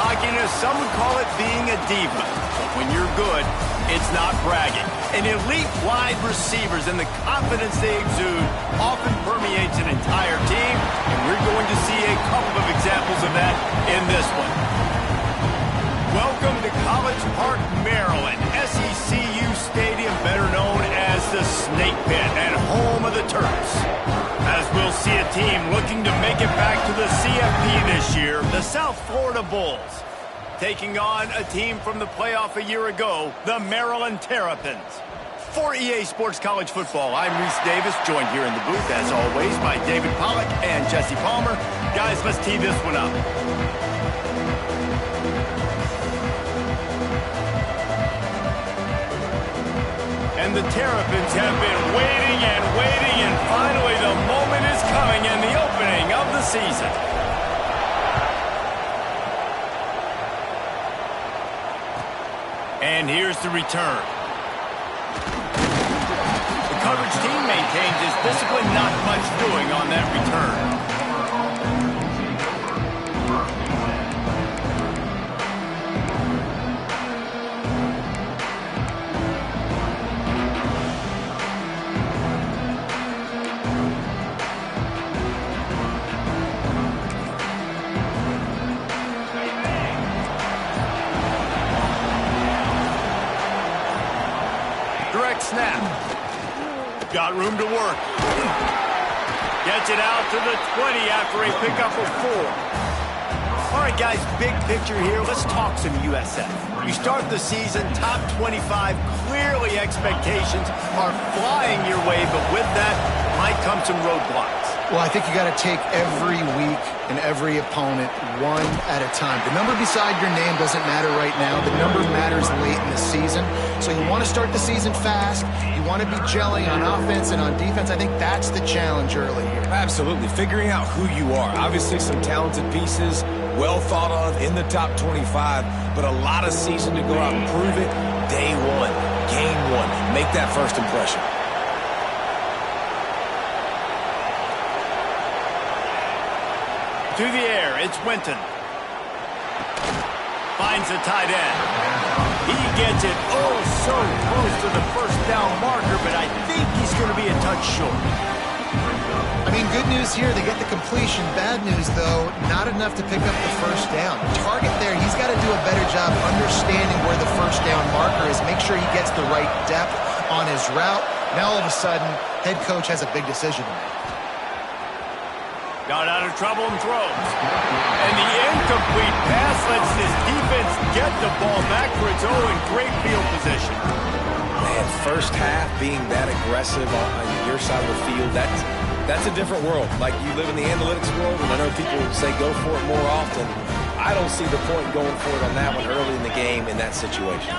cockiness, some would call it being a diva. But when you're good, it's not bragging. And elite wide receivers and the confidence they exude often permeates an entire team, and we're going to see a couple of examples of that in this one. Welcome to College Park, Maryland, SECU Stadium, better known as the Snake Pit and home of the Terps. As we'll see a team looking to make it back to the CFP this year, the South Florida Bulls, taking on a team from the playoff a year ago, the Maryland Terrapins. For EA Sports College Football, I'm Reese Davis, joined here in the booth, as always, by David Pollack and Jesse Palmer. Guys, let's tee this one up. And the Terrapins have been waiting, and finally the moment is coming in the opening of the season. And here's the return. The coverage team maintains his discipline, not much doing on that return. Snap. Got room to work. Gets it out to the 20 after a pickup of 4. All right, guys, big picture here. Let's talk some USF. You start the season top 25. Clearly expectations are flying your way, but with that might come some roadblocks. Well, I think you got to take every week and every opponent one at a time. The number beside your name doesn't matter right now. The number matters late in the season. So you want to start the season fast. You want to be gelling on offense and on defense. I think that's the challenge early here. Absolutely. Figuring out who you are. Obviously some talented pieces, well thought of in the top 25, but a lot of season to go out and prove it. Day one, game one. Make that first impression. To the air, it's Winton. Finds the tight end. He gets it oh so close to the first down marker, but I think he's going to be a touch short. I mean, good news here, they get the completion. Bad news, though, not enough to pick up the first down. Target there, he's got to do a better job understanding where the first down marker is. Make sure he gets the right depth on his route. Now, all of a sudden, head coach has a big decision to make. Got out of trouble and throws. And the incomplete pass lets this defense get the ball back for its own. Great field position. Man, first half being that aggressive on your side of the field, that's a different world. Like, you live in the analytics world, and I know people say go for it more often. I don't see the point going for it on that one early in the game in that situation.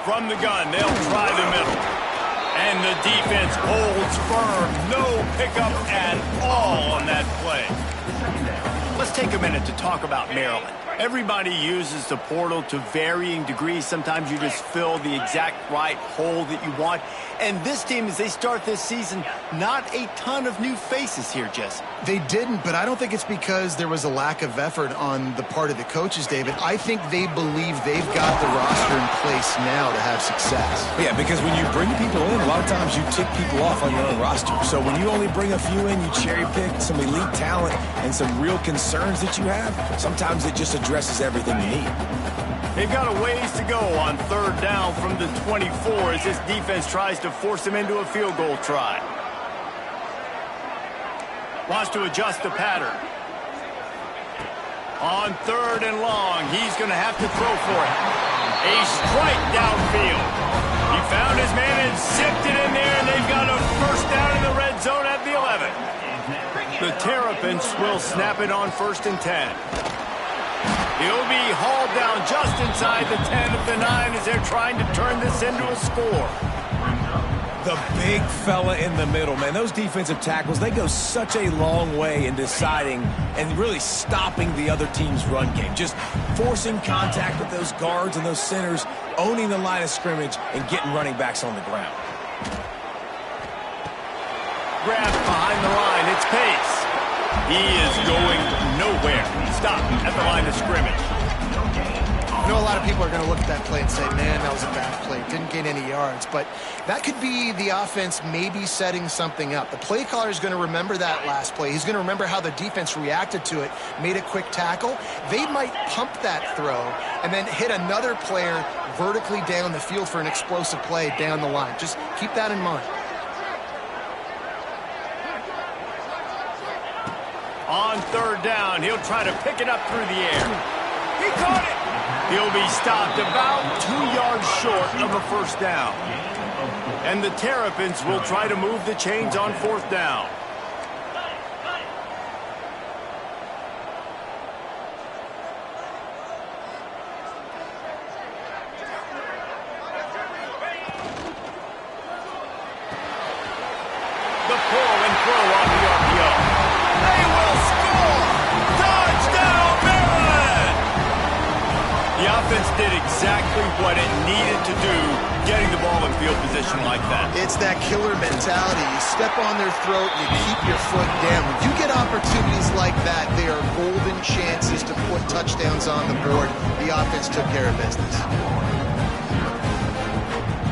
From the gun, they'll try the middle. And the defense holds firm. No pickup at all on that play. Let's take a minute to talk about Maryland. Everybody uses the portal to varying degrees. Sometimes you just fill the exact right hole that you want. And this team, as they start this season, not a ton of new faces here, Jesse. They didn't, but I don't think it's because there was a lack of effort on the part of the coaches, David. I think they believe they've got the roster in place now to have success. Yeah, because when you bring people in, a lot of times you tick people off on your own roster. So when you only bring a few in, you cherry pick some elite talent and some real concerns that you have, sometimes it just addresses everything you need. They've got a ways to go on third down from the 24 as this defense tries to force them into a field goal try. Wants to adjust the pattern. On third and long, he's going to have to throw for it. A strike downfield. He found his man and zipped it in there, and they've got a first down in the red zone at the 11. The Terrapins will snap it on 1st and 10. He'll be hauled down just inside the 10 of the 9 as they're trying to turn this into a score. The big fella in the middle, man. Those defensive tackles, they go such a long way in deciding and really stopping the other team's run game. Just forcing contact with those guards and those centers, owning the line of scrimmage, and getting running backs on the ground. Grabbed behind the line. It's Pace. He is going nowhere. Stop at the line of scrimmage. I know a lot of people are going to look at that play and say, man, that was a bad play. Didn't gain any yards. But that could be the offense maybe setting something up. The play caller is going to remember that last play. He's going to remember how the defense reacted to it, made a quick tackle. They might pump that throw and then hit another player vertically down the field for an explosive play down the line. Just keep that in mind. On third down, he'll try to pick it up through the air. He caught it. He'll be stopped about 2 yards short of a first down. And the Terrapins will try to move the chains on fourth down. The pull and throw on the RPO. They will score! Touchdown, Maryland! The offense did exactly what it needed to do, getting the ball in field position like that. It's that killer mentality. You step on their throat, you keep your foot down. When you get opportunities like that, they are golden chances to put touchdowns on the board. The offense took care of business.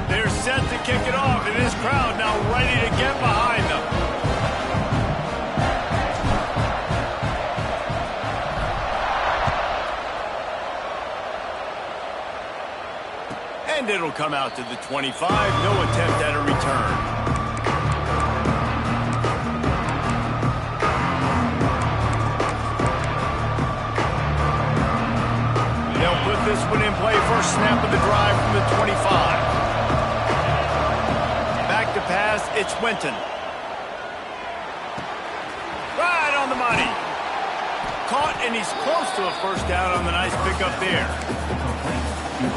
They're set to kick it off, and this crowd now ready to get behind them. And it'll come out to the 25. No attempt at a return. They'll put this one in play. First snap of the drive from the 25. Back to pass, it's Winton. Right on the money. Caught, and he's close to a first down on the nice pickup there.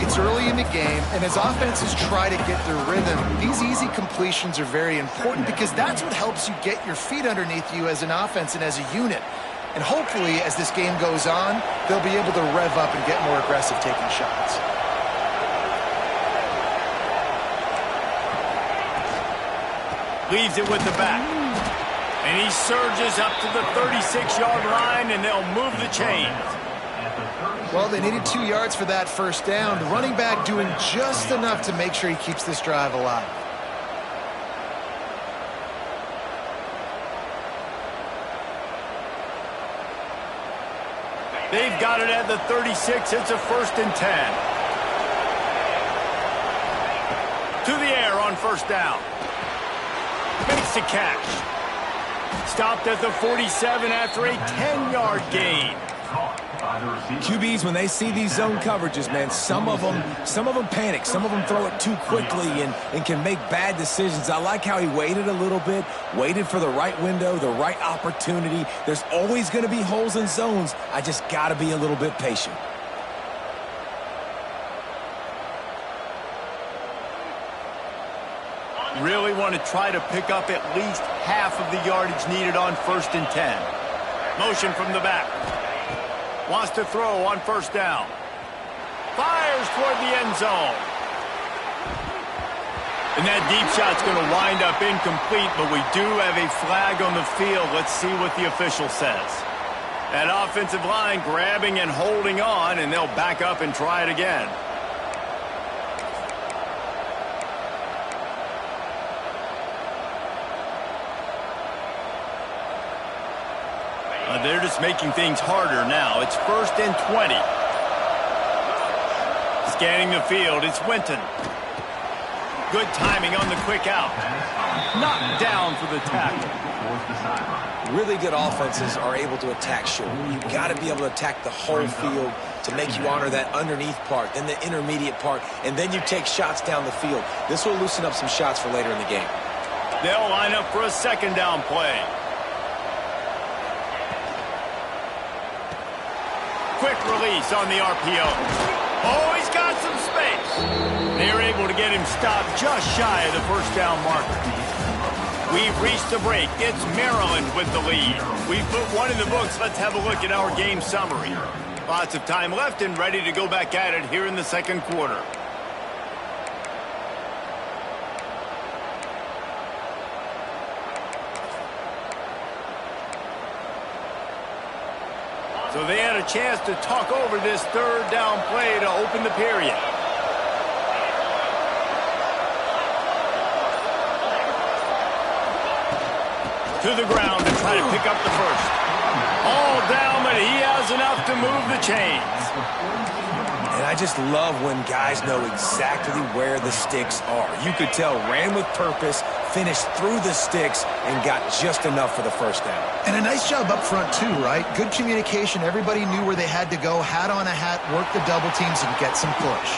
It's early in the game, and as offenses try to get their rhythm, these easy completions are very important because that's what helps you get your feet underneath you as an offense and as a unit. And hopefully, as this game goes on, they'll be able to rev up and get more aggressive taking shots. Leaves it with the back. And he surges up to the 36-yard line, and they'll move the chains. Well, they needed 2 yards for that first down. The running back doing just enough to make sure he keeps this drive alive. They've got it at the 36. It's a 1st and 10. To the air on first down. Makes the catch. Stopped at the 47 after a 10-yard gain. QBs, when they see these zone coverages, man, some of them panic. Some of them throw it too quickly and can make bad decisions. I like how he waited a little bit, waited for the right window, the right opportunity. There's always going to be holes in zones. I just got to be a little bit patient. Really want to try to pick up at least half of the yardage needed on 1st and 10. Motion from the back. Wants to throw on first down. Fires toward the end zone. And that deep shot's going to wind up incomplete, but we do have a flag on the field. Let's see what the official says. That offensive line grabbing and holding on, and they'll back up and try it again. They're just making things harder now. It's 1st and 20. Scanning the field, it's Winton. Good timing on the quick out. Knocked down for the tackle. Really good offenses are able to attack short. You've got to be able to attack the whole field to make you honor that underneath part, then the intermediate part, and then you take shots down the field. This will loosen up some shots for later in the game. They'll line up for a 2nd down play. Quick release on the RPO. Oh, he's got some space. They're able to get him stopped just shy of the first down marker. We've reached the break. It's Maryland with the lead. We've put one in the books. Let's have a look at our game summary. Lots of time left and ready to go back at it here in the 2nd quarter. So they had a chance to talk over this third down play to open the period. To the ground to try to pick up the first. All down, but he has enough to move the chains. And I just love when guys know exactly where the sticks are. You could tell ran with purpose, finished through the sticks, and got just enough for the first down. And a nice job up front, too, right? Good communication. Everybody knew where they had to go. Hat on a hat, work the double teams, and get some push.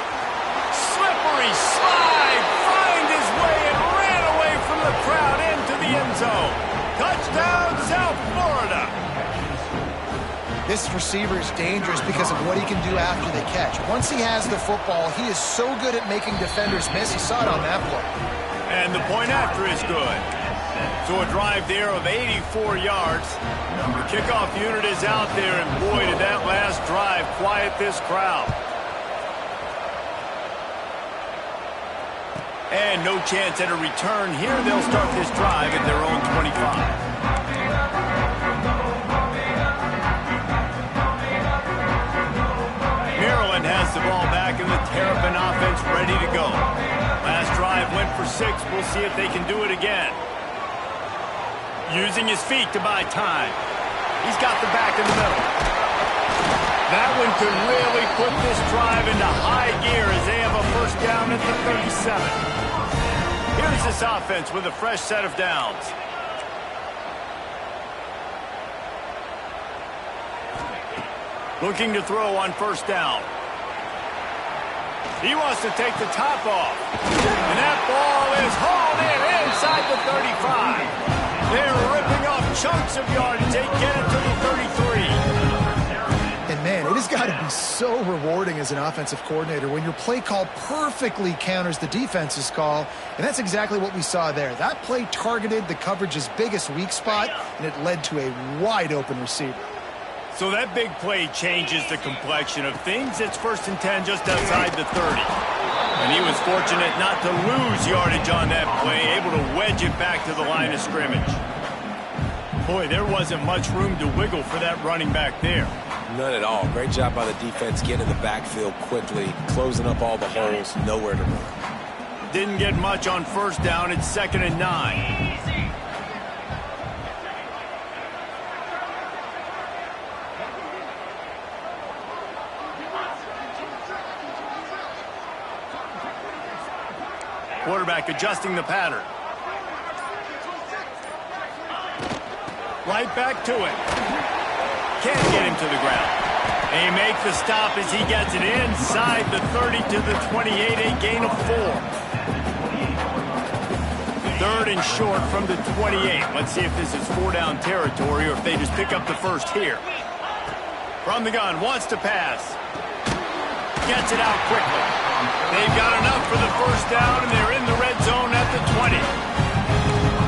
Slippery slide, find his way, and ran away from the crowd into the end zone. Touchdown, South Florida. This receiver is dangerous because of what he can do after the catch. Once he has the football, he is so good at making defenders miss. He saw it on that play. And the point after is good. So a drive there of 84 yards. The kickoff unit is out there, and boy, did that last drive quiet this crowd. And no chance at a return here. They'll start this drive at their own 25. Maryland has the ball back, and the Terrapin offense ready to go. Last drive went for 6. We'll see if they can do it again. Using his feet to buy time. He's got the back in the middle. That one could really put this drive into high gear as they have a first down at the 37. Here's this offense with a fresh set of downs. Looking to throw on first down. He wants to take the top off. And that ball is hauled in inside the 35. They're ripping off chunks of yardage. They get it to the 33. And man, it has got to be so rewarding as an offensive coordinator when your play call perfectly counters the defense's call. And that's exactly what we saw there. That play targeted the coverage's biggest weak spot, and it led to a wide open receiver. So that big play changes the complexion of things. It's 1st and 10 just outside the 30. And he was fortunate not to lose yardage on that play, able to wedge it back to the line of scrimmage. Boy, there wasn't much room to wiggle for that running back there. None at all. Great job by the defense getting in the backfield quickly, closing up all the holes, nowhere to run. Didn't get much on first down. It's 2nd and 9. Quarterback adjusting the pattern. Right back to it. Can't get him to the ground. They make the stop as he gets it inside the 30 to the 28, a gain of 4. 3rd and short from the 28. Let's see if this is 4-down territory or if they just pick up the first here. From the gun, wants to pass. Gets it out quickly. They've got enough for the first down, and they're in the red zone at the 20.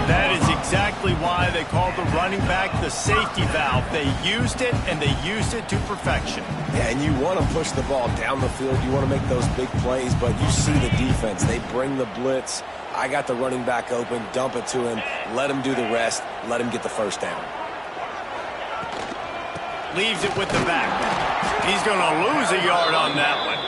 That is exactly why they called the running back the safety valve. They used it, and they used it to perfection. Yeah, and you want to push the ball down the field. You want to make those big plays, but you see the defense. They bring the blitz. I got the running back open, dump it to him, let him do the rest, let him get the first down. Leaves it with the back. He's going to lose a yard on that one.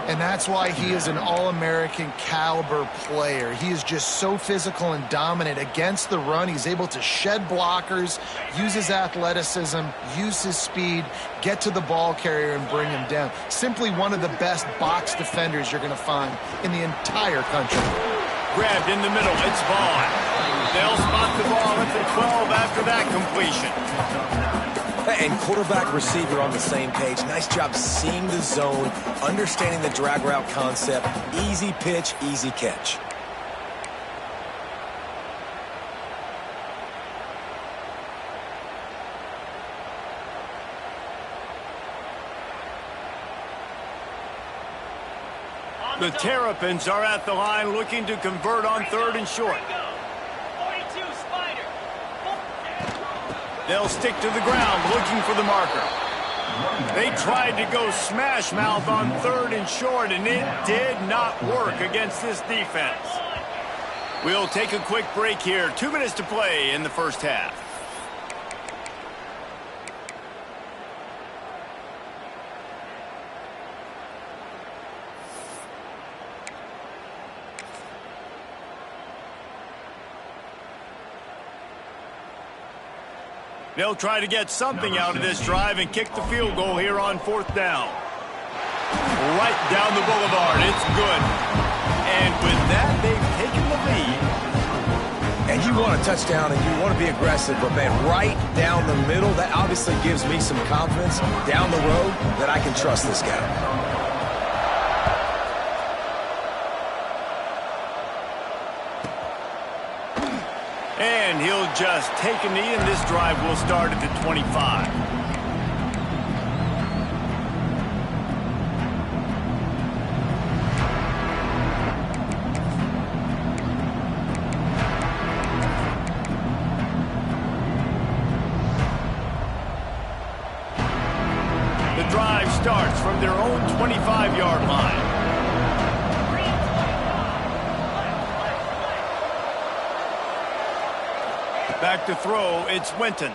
And that's why he is an All-American caliber player. He is just so physical and dominant against the run. He's able to shed blockers, use his athleticism, use his speed, get to the ball carrier and bring him down. Simply one of the best box defenders you're going to find in the entire country. Grabbed in the middle. It's Vaughn. They'll spot the ball at the 12 after that completion. And quarterback receiver on the same page. Nice job seeing the zone, understanding the drag route concept. Easy pitch, easy catch. The Terrapins are at the line looking to convert on 3rd and short. They'll stick to the ground looking for the marker. They tried to go smash mouth on 3rd and short, and it did not work against this defense. We'll take a quick break here. 2 minutes to play in the first half. They'll try to get something out of this drive and kick the field goal here on 4th down. Right down the boulevard. It's good. And with that, they've taken the lead. And you want a touchdown and you want to be aggressive, but, man, right down the middle, that obviously gives me some confidence down the road that I can trust this guy. And he'll just take a knee, and this drive will start at the 25. The drive starts from their own 25-yard line. Back to throw, it's Winton.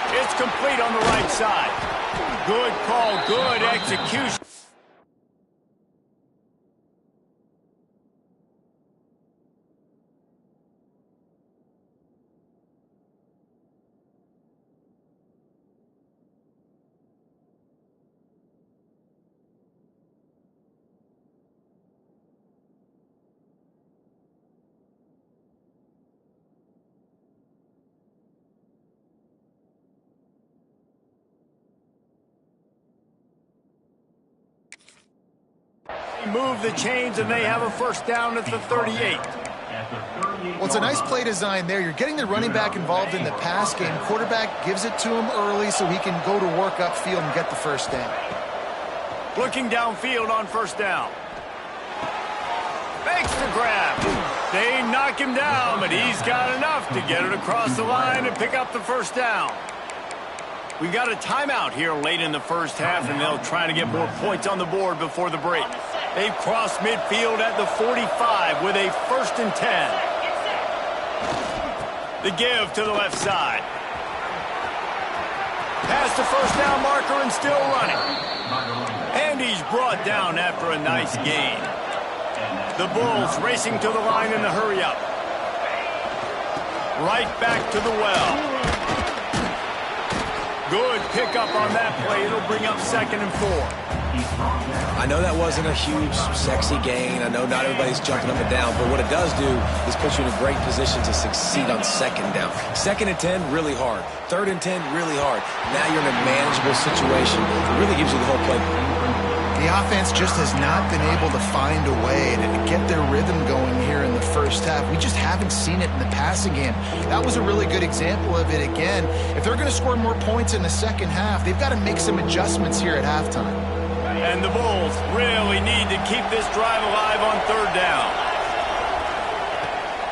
It's complete on the right side. Good call, good execution. Move the chains, and they have a first down at the 38. Well, it's a nice play design there. You're getting the running back involved in the pass game. Quarterback gives it to him early so he can go to work upfield and get the first down. Looking downfield on first down. Makes the grab. They knock him down, but he's got enough to get it across the line and pick up the first down. We got a timeout here late in the first half, and they'll try to get more points on the board before the break. They've crossed midfield at the 45 with a 1st and 10. The give to the left side. Past the first down marker and still running. And he's brought down after a nice gain. The Bulls racing to the line in the hurry-up. Right back to the well. Good pickup on that play. It'll bring up 2nd and 4. I know that wasn't a huge, sexy gain. I know not everybody's jumping up and down, but what it does do is put you in a great position to succeed on 2nd down. 2nd and 10, really hard. 3rd and 10, really hard. Now you're in a manageable situation. It really gives you the whole playbook. The offense just has not been able to find a way to get their rhythm going here in the first half. We just haven't seen it in the passing game. That was a really good example of it again. If they're going to score more points in the second half, they've got to make some adjustments here at halftime. And the Bulls really need to keep this drive alive on 3rd down.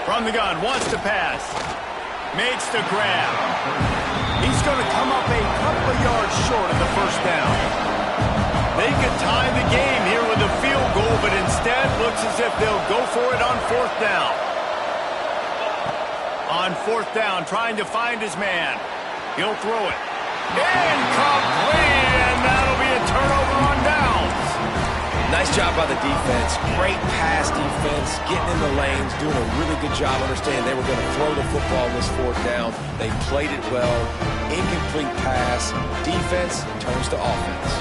From the gun, wants to pass. Makes the grab. He's going to come up a couple of yards short of the first down. They could tie the game here with a field goal, but instead looks as if they'll go for it on 4th down. On 4th down, trying to find his man. He'll throw it. Incomplete, and that'll be a turnover on downs. Nice job by the defense. Great pass defense, getting in the lanes, doing a really good job understanding they were going to throw the football on this 4th down. They played it well. Incomplete pass. Defense turns to offense.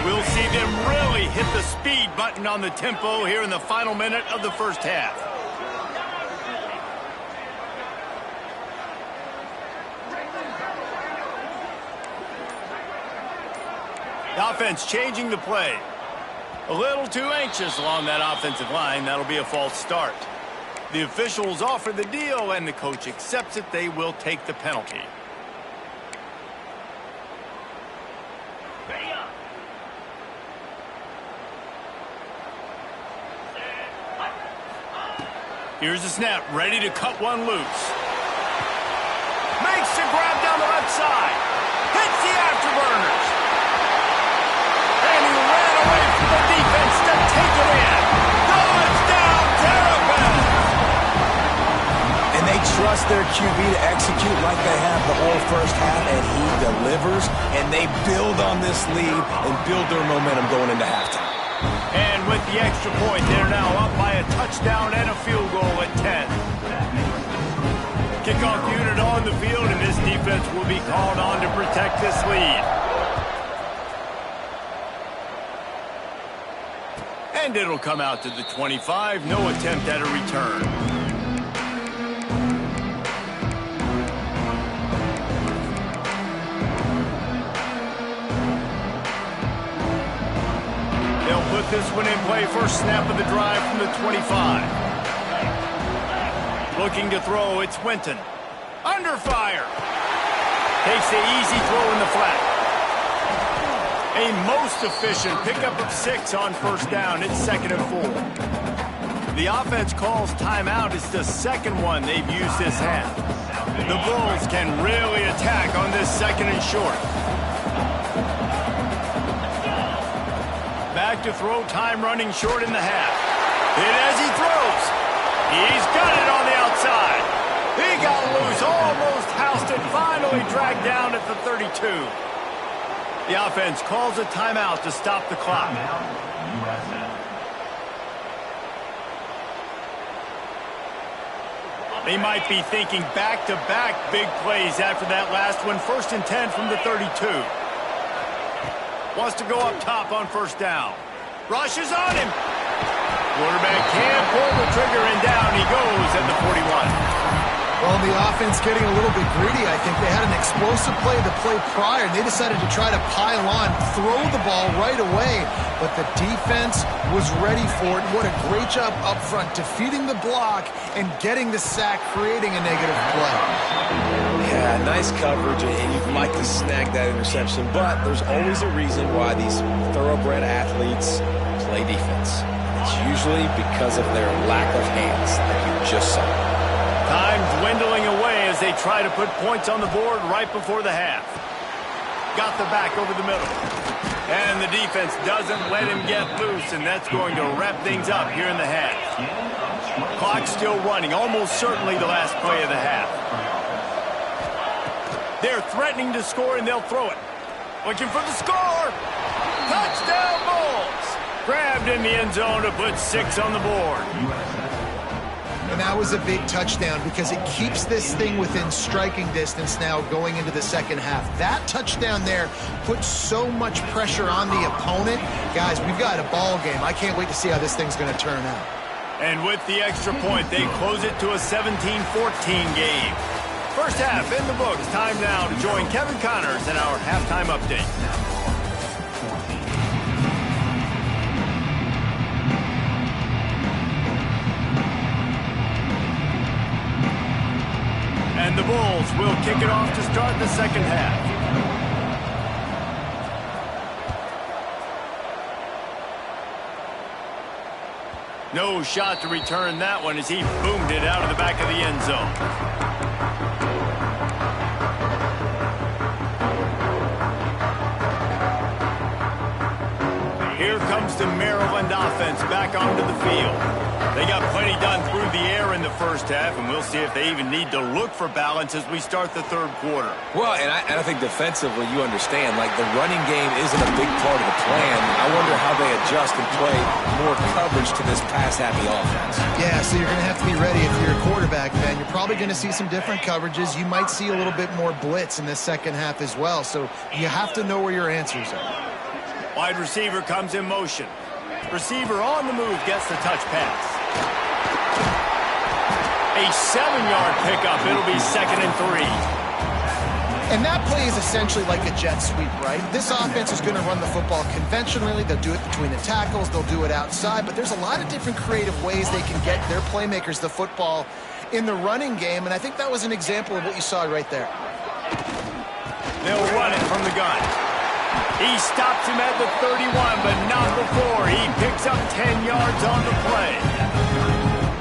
We'll see them really hit the speed button on the tempo here in the final minute of the first half. The offense changing the play. A little too anxious along that offensive line. That'll be a false start. The officials offer the deal, and the coach accepts it. They will take the penalty. Here's the snap, ready to cut one loose. Makes the grab down the left side. Hits the afterburners. And he ran away from the defense to take it in. Touchdown, Terrapin! And they trust their QB to execute like they have the whole first half, and he delivers, and they build on this lead and build their momentum going into halftime. And with the extra point, they're now up by a touchdown and a field goal at 10. Kickoff unit on the field, and this defense will be called on to protect this lead. And it'll come out to the 25. No attempt at a return. They'll put this one in play. First snap of the drive from the 25. Looking to throw, it's Winton. Under fire. Takes the easy throw in the flat. A most efficient pickup of 6 on first down. It's 2nd and 4. The offense calls timeout. It's the second one they've used this half. The Bulls can really attack on this 2nd and short. Back to throw, time running short in the half. Hit as he throws. He's got it on the outside. He got loose, almost housed it, finally dragged down at the 32. The offense calls a timeout to stop the clock. They might be thinking back-to-back big plays after that last one. 1st and 10 from the 32. Wants to go up top on first down. Rushes on him. Quarterback can't pull the trigger, and down he goes at the 41. Well, the offense getting a little bit greedy, I think. They had an explosive play the play prior, and they decided to try to pile on, throw the ball right away. But the defense was ready for it. What a great job up front, defeating the block and getting the sack, creating a negative play. Yeah, nice coverage, and you'd like to snag that interception, but there's always a reason why these thoroughbred athletes play defense. It's usually because of their lack of hands, like you just saw. Time dwindling away as they try to put points on the board right before the half. Got the back over the middle. And the defense doesn't let him get loose, and that's going to wrap things up here in the half. Clock still running, almost certainly the last play of the half. They're threatening to score, and they'll throw it. Looking for the score. Touchdown Bulls. Grabbed in the end zone to put 6 on the board. And that was a big touchdown because it keeps this thing within striking distance now going into the second half. That touchdown there puts so much pressure on the opponent. Guys, we've got a ball game. I can't wait to see how this thing's going to turn out. And with the extra point, they close it to a 17-14 game. First half in the books. Time now to join Kevin Connors in our halftime update. And the Bulls will kick it off to start the second half. No shot to return that one as he boomed it out of the back of the end zone. Here comes the Maryland offense back onto the field. They got plenty done through the air in the first half, and we'll see if they even need to look for balance as we start the third quarter. Well, and I think defensively, you understand, like the running game isn't a big part of the plan. I wonder how they adjust and play more coverage to this pass-happy offense. Yeah, so you're going to have to be ready if you're a quarterback, man. You're probably going to see some different coverages. You might see a little bit more blitz in the second half as well, so you have to know where your answers are. Wide receiver comes in motion. Receiver on the move gets the touch pass. A 7-yard pickup. It'll be 2nd and 3. And that play is essentially like a jet sweep, right? This offense is going to run the football conventionally. They'll do it between the tackles. They'll do it outside. But there's a lot of different creative ways they can get their playmakers the football in the running game. And I think that was an example of what you saw right there. They'll run it from the gun. He stops him at the 31, but not before. He picks up 10 yards on the play.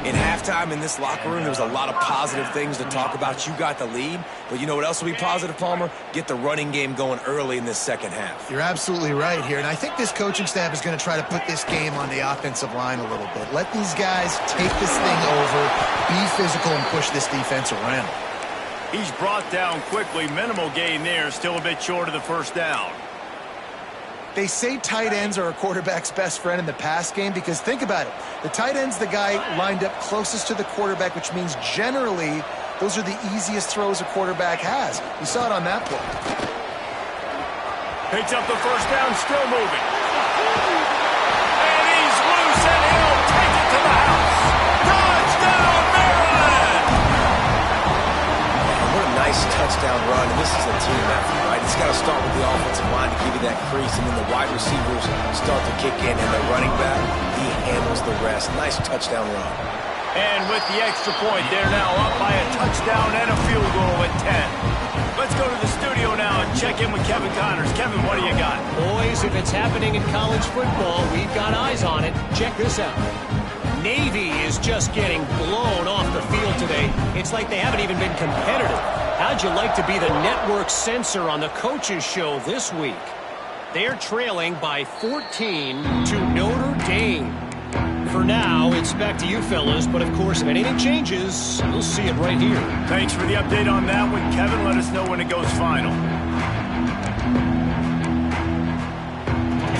In halftime in this locker room, there was a lot of positive things to talk about. You got the lead, but you know what else will be positive, Palmer? Get the running game going early in this second half. You're absolutely right here, and I think this coaching staff is going to try to put this game on the offensive line a little bit. Let these guys take this thing over, be physical, and push this defense around. He's brought down quickly. Minimal gain there, still a bit short of the first down. They say tight ends are a quarterback's best friend in the pass game because think about it. The tight end's the guy lined up closest to the quarterback, which means generally those are the easiest throws a quarterback has. You saw it on that play. Picks up the first down, still moving. And he's loose, and he'll take it to the house. Touchdown, Maryland! What a nice touchdown run. And this is a team effort, right? It's got to start with the offensive line to give you that crease, and then the wide receivers start to kick in, and the running back, he handles the rest. Nice touchdown run. And with the extra point, they're now up by a touchdown and a field goal at 10. Let's go to the studio now and check in with Kevin Connors. Kevin, what do you got? Boys, if it's happening in college football, we've got eyes on it. Check this out. Navy is just getting blown off the field today. It's like they haven't even been competitive. How'd you like to be the network censor on the coaches show this week? They're trailing by 14 to Notre Dame. For now, it's back to you fellas, but of course, if anything changes, you'll see it right here. Thanks for the update on that one, Kevin. Let us know when it goes final.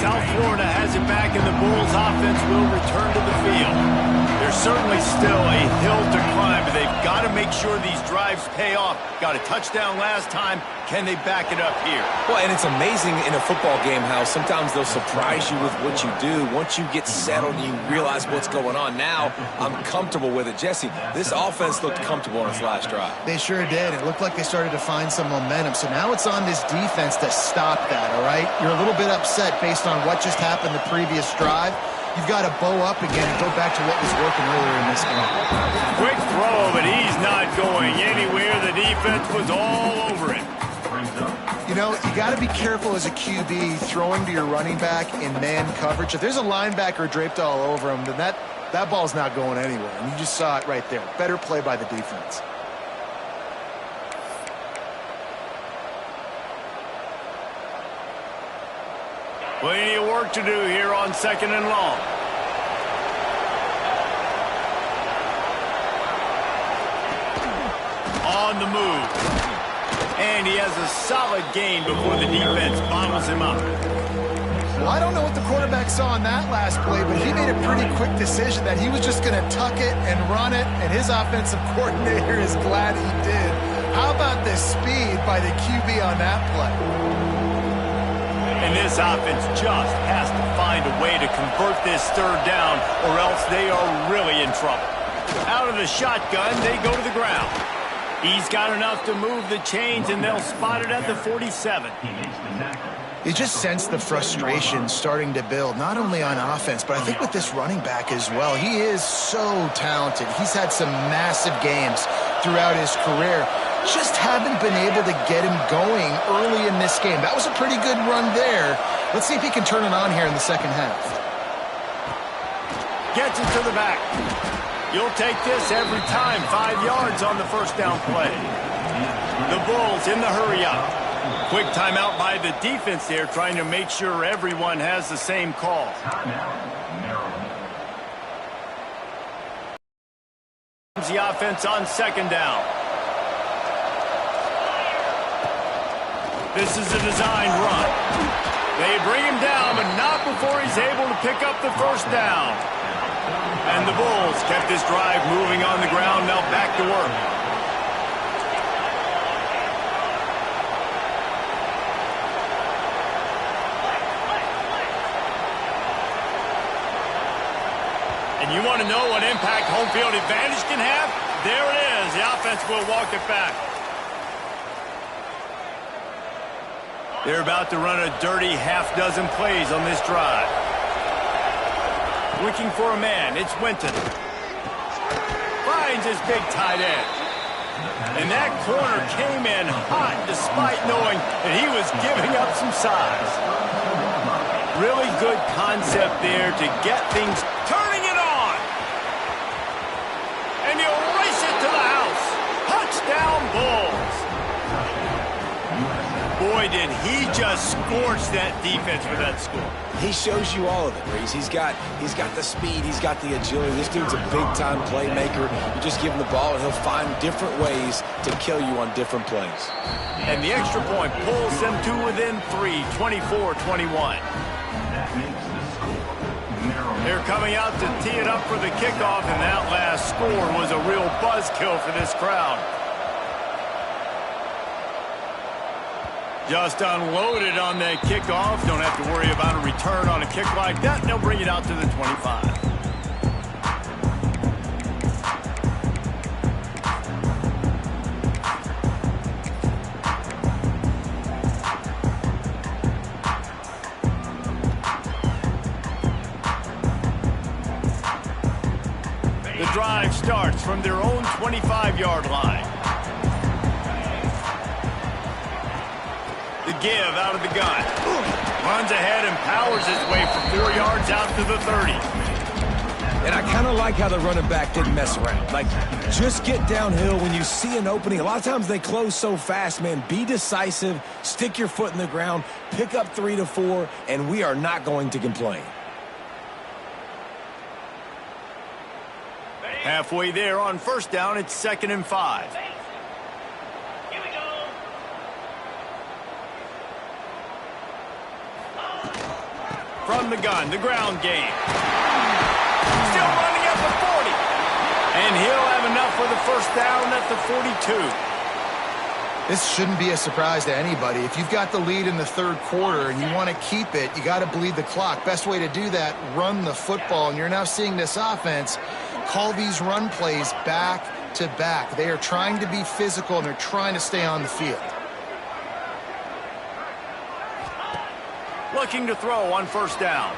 South Florida has it back, and the Bulls offense will return to the field. There's certainly still a hill to climb, but they've got to make sure these drives pay off. Got a touchdown last time. Can they back it up here? Well, and it's amazing in a football game how sometimes they'll surprise you with what you do. Once you get settled and you realize what's going on, now I'm comfortable with it. Jesse, this offense looked comfortable on its last drive. They sure did. It looked like they started to find some momentum. So now it's on this defense to stop that, all right? You're a little bit upset based on what just happened the previous drive. You've got to bow up again and go back to what was working earlier in this game. Quick throw, but he's not going anywhere. The defense was all over it. You know, you got to be careful as a QB throwing to your running back in man coverage. If there's a linebacker draped all over him, then that ball's not going anywhere. And you just saw it right there. Better play by the defense. Plenty of work to do here on 2nd and long. On the move. And he has a solid gain before the defense bottles him up. Well, I don't know what the quarterback saw on that last play, but he made a pretty quick decision that he was just going to tuck it and run it, and his offensive coordinator is glad he did. How about the speed by the QB on that play? And this offense just has to find a way to convert this third down, or else they are really in trouble. Out of the shotgun, they go to the ground. He's got enough to move the chains, and they'll spot it at the 47. You just sense the frustration starting to build, not only on offense, but I think with this running back as well. He is so talented. He's had some massive games throughout his career. Just haven't been able to get him going early in this game. That was a pretty good run there. Let's see if he can turn it on here in the second half. Gets it to the back. You'll take this every time. 5 yards on the first down play. The Bulls in the hurry up. Quick timeout by the defense there, trying to make sure everyone has the same call. The offense on 2nd down. This is a designed run. They bring him down, but not before he's able to pick up the first down. And the Bulls kept this drive moving on the ground, now back to work. And you want to know what impact home field advantage can have? There it is. The offense will walk it back. They're about to run a dirty half-dozen plays on this drive. Looking for a man. It's Winton. Finds his big tight end. And that corner came in hot despite knowing that he was giving up some size. Really good concept there to get things turning it on. And he'll race it to the house. Touchdown, Bulls. Boy, boy, did he just scorch that defense for that score. He shows you all of it, Reese. He's got the speed, he's got the agility. This dude's a big-time playmaker. You just give him the ball, and he'll find different ways to kill you on different plays. And the extra point pulls them to within 3, 24-21. They're coming out to tee it up for the kickoff, and that last score was a real buzzkill for this crowd. Just unloaded on that kickoff. Don't have to worry about a return on a kick like that. They'll bring it out to the 25. The drive starts from their own 25-yard line. The give out of the gun. Runs ahead and powers his way for 4 yards out to the 30. And I kind of like how the running back didn't mess around. Like, just get downhill when you see an opening. A lot of times they close so fast, man. Be decisive, stick your foot in the ground, pick up 3 to 4, and we are not going to complain. Halfway there on first down, it's 2nd and 5. Here we go. From the gun, the ground game. Still running at the 40. And he'll have enough for the first down at the 42. This shouldn't be a surprise to anybody. If you've got the lead in the third quarter and you want to keep it, you got to bleed the clock. Best way to do that, run the football. And you're now seeing this offense call these run plays back to back. They are trying to be physical, and they're trying to stay on the field. Looking to throw on first down.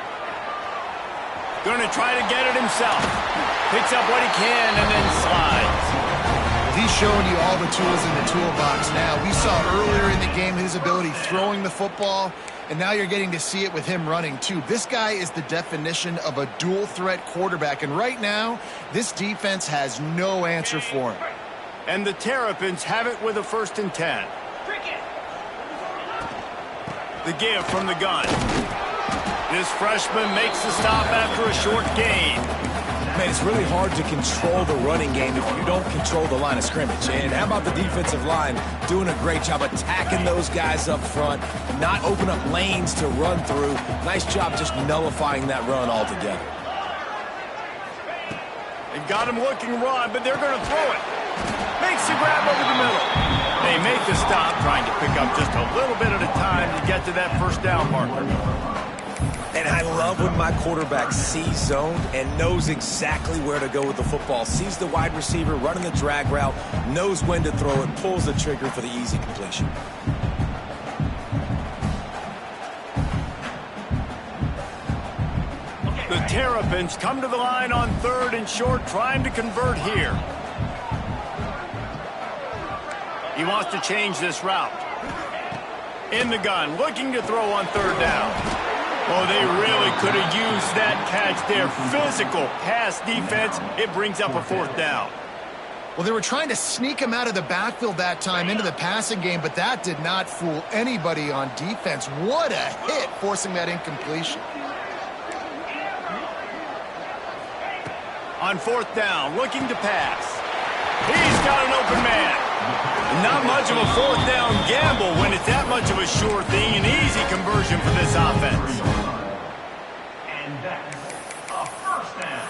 Going to try to get it himself. Picks up what he can and then slides. He's showing you all the tools in the toolbox now. We saw earlier in the game his ability throwing the football, and now you're getting to see it with him running too. This guy is the definition of a dual threat quarterback, and right now this defense has no answer for him. And the Terrapins have it with a 1st and 10. The give from the gun. This freshman makes the stop after a short gain. Man, it's really hard to control the running game if you don't control the line of scrimmage. And how about the defensive line doing a great job attacking those guys up front, not open up lanes to run through. Nice job just nullifying that run altogether. They've got him looking run, but they're going to throw it. Makes the grab over the middle. They make the stop, trying to pick up just a little bit at a time to get to that first down marker. And I love when my quarterback sees zone and knows exactly where to go with the football. Sees the wide receiver running the drag route, knows when to throw it, pulls the trigger for the easy completion. The Terrapins come to the line on 3rd and short, trying to convert here. He wants to change this route. In the gun, looking to throw on 3rd down. Oh, they really could have used that catch there. Physical pass defense. It brings up a 4th down. Well, they were trying to sneak him out of the backfield that time into the passing game, but that did not fool anybody on defense. What a hit, forcing that incompletion. On 4th down, looking to pass. He's got an open man. Not much of a 4th down gamble when it's that much of a sure thing. An easy conversion for this offense. And that's a first down.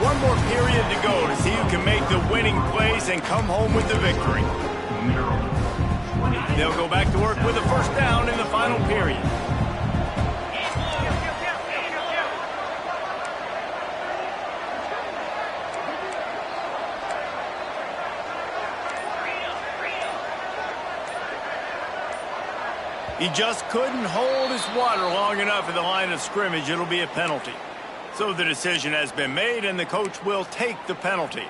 One more period to go to see who can make the winning plays and come home with the victory. They'll go back to work with a 1st down in the final period. He just couldn't hold his water long enough at the line of scrimmage. It'll be a penalty. So the decision has been made, and the coach will take the penalty.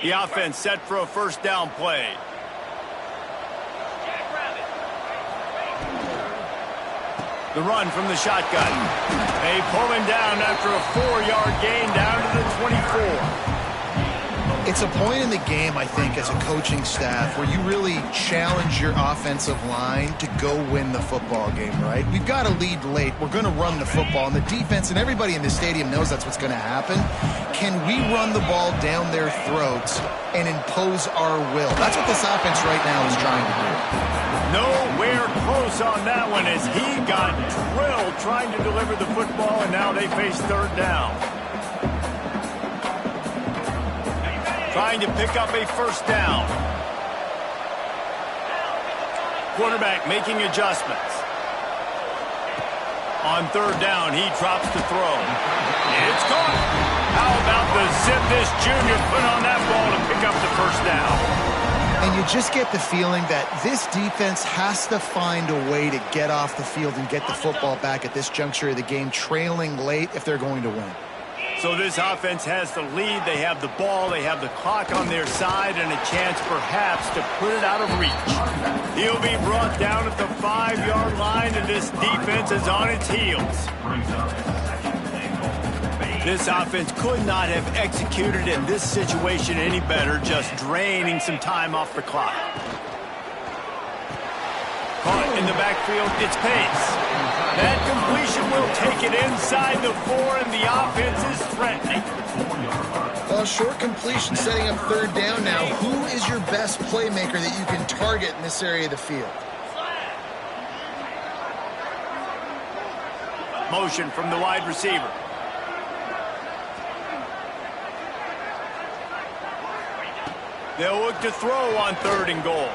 The offense set for a 1st down play. The run from the shotgun. They pull him down after a 4-yard gain down to the 24. It's a point in the game, I think, as a coaching staff where you really challenge your offensive line to go win the football game, right? We've got to lead late. We're going to run the football, and the defense and everybody in the stadium knows that's what's going to happen. Can we run the ball down their throats and impose our will? That's what this offense right now is trying to do. Nowhere close on that one as he got drilled trying to deliver the football, and now they face third down. Trying to pick up a first down. Quarterback making adjustments. On third down, he drops to throw. It's caught. How about the zip this junior put on that ball to pick up the first down? And you just get the feeling that this defense has to find a way to get off the field and get the football back at this juncture of the game, trailing late if they're going to win. So this offense has the lead. They have the ball. They have the clock on their side and a chance perhaps to put it out of reach. He'll be brought down at the 5-yard line, and this defense is on its heels. This offense could not have executed in this situation any better, just draining some time off the clock. Caught in the backfield, it's Pace. That completion will take it inside the 4, and the offense is threatening. Well, short completion setting up third down now. Who is your best playmaker that you can target in this area of the field? Motion from the wide receiver. They'll look to throw on third and goal.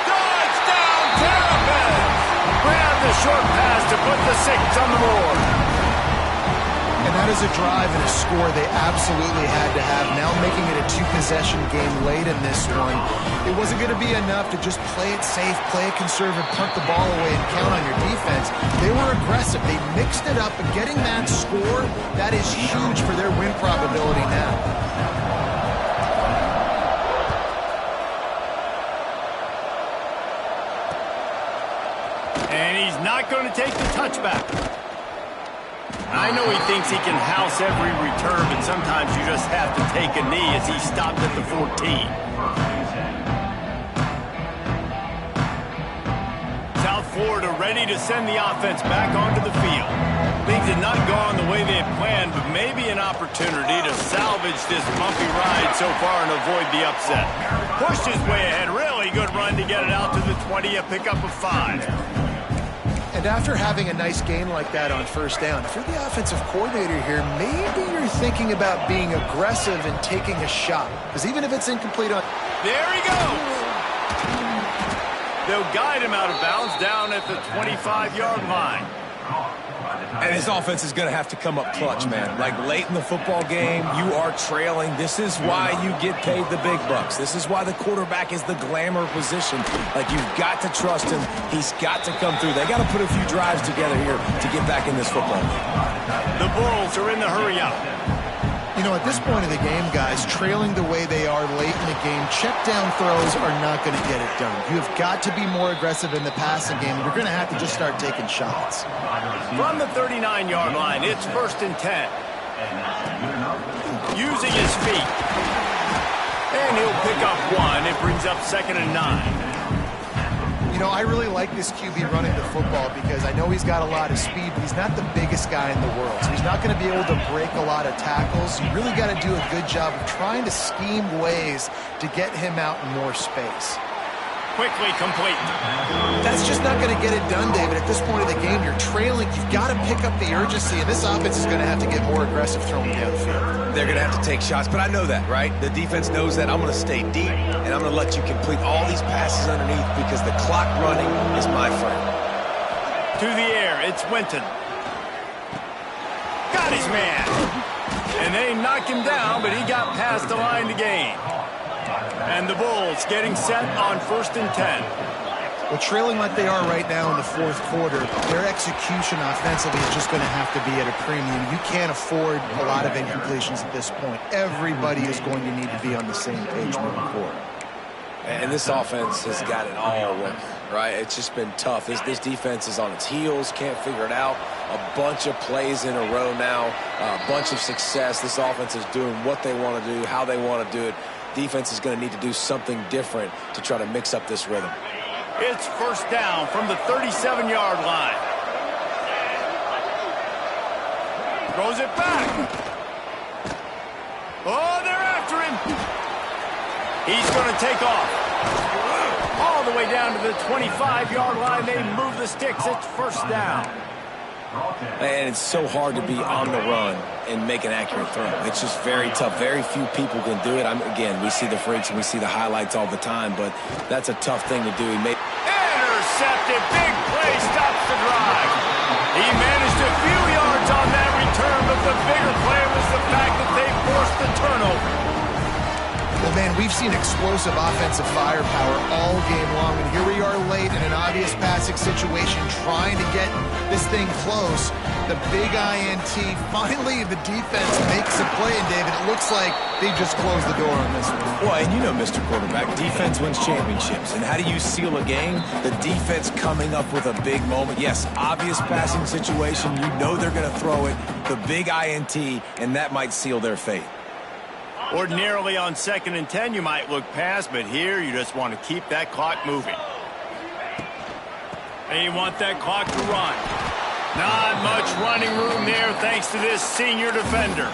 Touchdown, Terrapins! Grab the short pass to put the 6 on the board. And that is a drive and a score they absolutely had to have. Now making it a 2-possession game late in this one. It wasn't going to be enough to just play it safe, play it conservative, punt the ball away, and count on your defense. They were aggressive. They mixed it up, and getting that score, that is huge for their win probability now. And he's not going to take the touchback. I know he thinks he can house every return, but sometimes you just have to take a knee as he stopped at the 14. South Florida ready to send the offense back onto the field. Things had not gone the way they had planned, but maybe an opportunity to salvage this bumpy ride so far and avoid the upset. Pushed his way ahead. Really good run to get it out to the 20, a pickup of 5. And after having a nice game like that on first down, if you're the offensive coordinator here, maybe you're thinking about being aggressive and taking a shot. Because even if it's incomplete on... There he goes! They'll guide him out of bounds down at the 25-yard line. And his offense is going to have to come up clutch, man. Like late in the football game, you are trailing. This is why you get paid the big bucks. This is why the quarterback is the glamour position. Like, you've got to trust him. He's got to come through. They got to put a few drives together here to get back in this football game. The Bulls are in the hurry up. You know, at this point of the game, guys, trailing the way they are late in the game, check down throws are not going to get it done. You have got to be more aggressive in the passing game. You're going to have to just start taking shots. From the 39-yard line, it's 1st and 10. Using his feet. And he'll pick up 1. It brings up 2nd and 9. You know, I really like this QB running the football because I know he's got a lot of speed, but he's not the biggest guy in the world. So he's not going to be able to break a lot of tackles. You really got to do a good job of trying to scheme ways to get him out in more space. Quickly complete. That's just not going to get it done, David. At this point of the game, you're trailing. You've got to pick up the urgency, and this offense is going to have to get more aggressive throwing down the field. They're going to have to take shots, but I know that, right? The defense knows that. I'm going to stay deep, and I'm going to let you complete all these passes underneath because the clock running is my friend. To the air, it's Winton. Got his man. And they knock him down, but he got past the line to gain. And the Bulls getting set on 1st and 10. Well, trailing like they are right now in the fourth quarter, their execution offensively is just going to have to be at a premium. You can't afford a lot of incompletions at this point. Everybody is going to need to be on the same page moving forward. And this offense has got it all working. right? It's just been tough. This defense is on its heels, can't figure it out. A bunch of plays in a row now, a bunch of success. This offense is doing what they want to do, how they want to do it. Defense is going to need to do something different to try to mix up this rhythm. It's first down from the 37-yard line. Throws it back. Oh, they're after him. He's going to take off. All the way down to the 25-yard line. They move the sticks. It's first down. And it's so hard to be on the run and make an accurate throw. It's just very tough. Very few people can do it. Again, we see the freaks and we see the highlights all the time, but that's a tough thing to do. He made intercepted. Big play stops the drive. He managed a few yards on that return, but the bigger play was the fact that they forced the turnover. Well, man, we've seen explosive offensive firepower all game long, and here we are late in an obvious passing situation trying to get this thing close. The big INT, finally the defense makes a play, and David, it looks like they just closed the door on this one. Well, and you know, Mr. Quarterback, defense wins championships. And how do you seal a game? The defense coming up with a big moment. Yes, obvious passing situation. You know they're going to throw it. The big INT, and that might seal their fate. Ordinarily on 2nd and 10, you might look past, but here you just want to keep that clock moving. And you want that clock to run. Not much running room there thanks to this senior defender.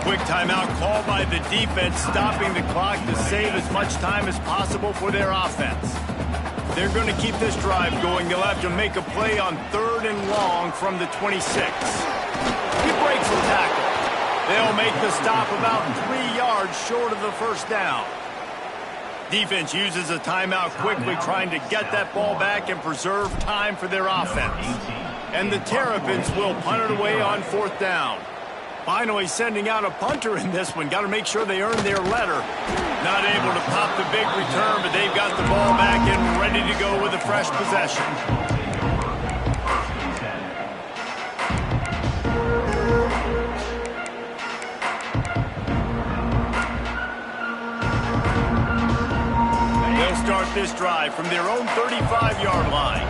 Quick timeout called by the defense, stopping the clock to save as much time as possible for their offense. They're going to keep this drive going. They'll have to make a play on 3rd and long from the 26. He breaks the tackle. They'll make the stop about 3 yards short of the first down. Defense uses a timeout quickly, trying to get that ball back and preserve time for their offense. And the Terrapins will punt it away on 4th down. Finally sending out a punter in this one. Got to make sure they earn their letter. Not able to pop the big return, but they've got the ball back and ready to go with a fresh possession. They'll start this drive from their own 35-yard line.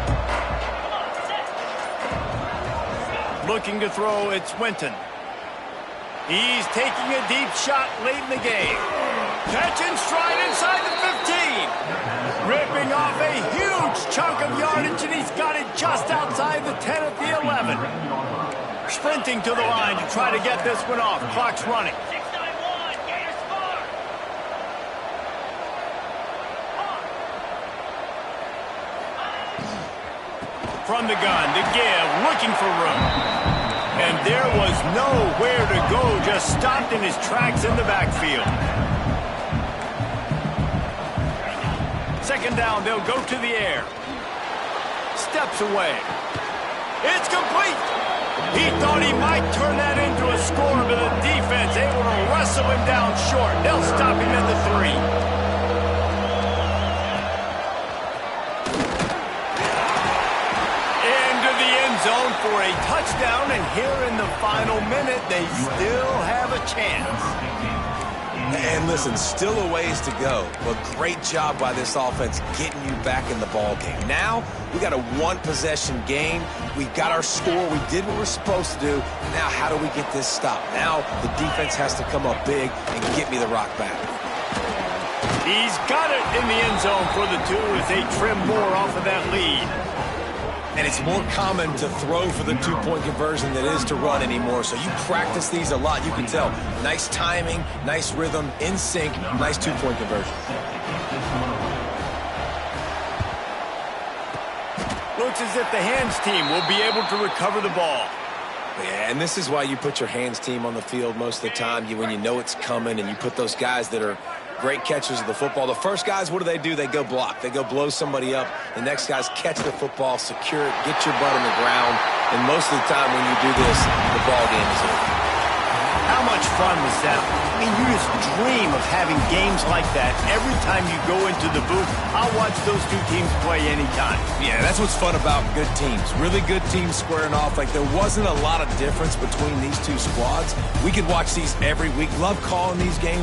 Looking to throw, it's Winton. He's taking a deep shot late in the game. Catch and stride inside the 15. Ripping off a huge chunk of yardage, and he's got it just outside the 10 at the 11. Sprinting to the line to try to get this one off. Clock's running. From the gun to give, looking for room. And there was nowhere to go, just stopped in his tracks in the backfield. 2nd down, they'll go to the air. Steps away. It's complete. He thought he might turn that into a score, but the defense able to wrestle him down short. They'll stop him at the 3. Zone for a touchdown, and here in the final minute, they still have a chance. And listen, still a ways to go, but great job by this offense getting you back in the ball game. Now, we got a one-possession game. We got our score. We did what we're supposed to do. Now, how do we get this stopped? Now, the defense has to come up big and get me the rock back. He's got it in the end zone for the 2 as they trim more off of that lead. And it's more common to throw for the 2-point conversion than it is to run anymore. So you practice these a lot. You can tell. Nice timing, nice rhythm, in sync, nice 2-point conversion. Looks as if the hands team will be able to recover the ball. Yeah, and this is why you put your hands team on the field most of the time. When you know it's coming, and you put those guys that are great catchers of the football. The first guys, what do? They go block. They go blow somebody up. The next guys catch the football, secure it, get your butt on the ground. And most of the time when you do this, the ball game is over. How much fun was that? I mean, you just dream of having games like that every time you go into the booth. I'll watch those 2 teams play anytime. Yeah, that's what's fun about good teams. Really good teams squaring off. Like, there wasn't a lot of difference between these 2 squads. We could watch these every week. Love calling these games.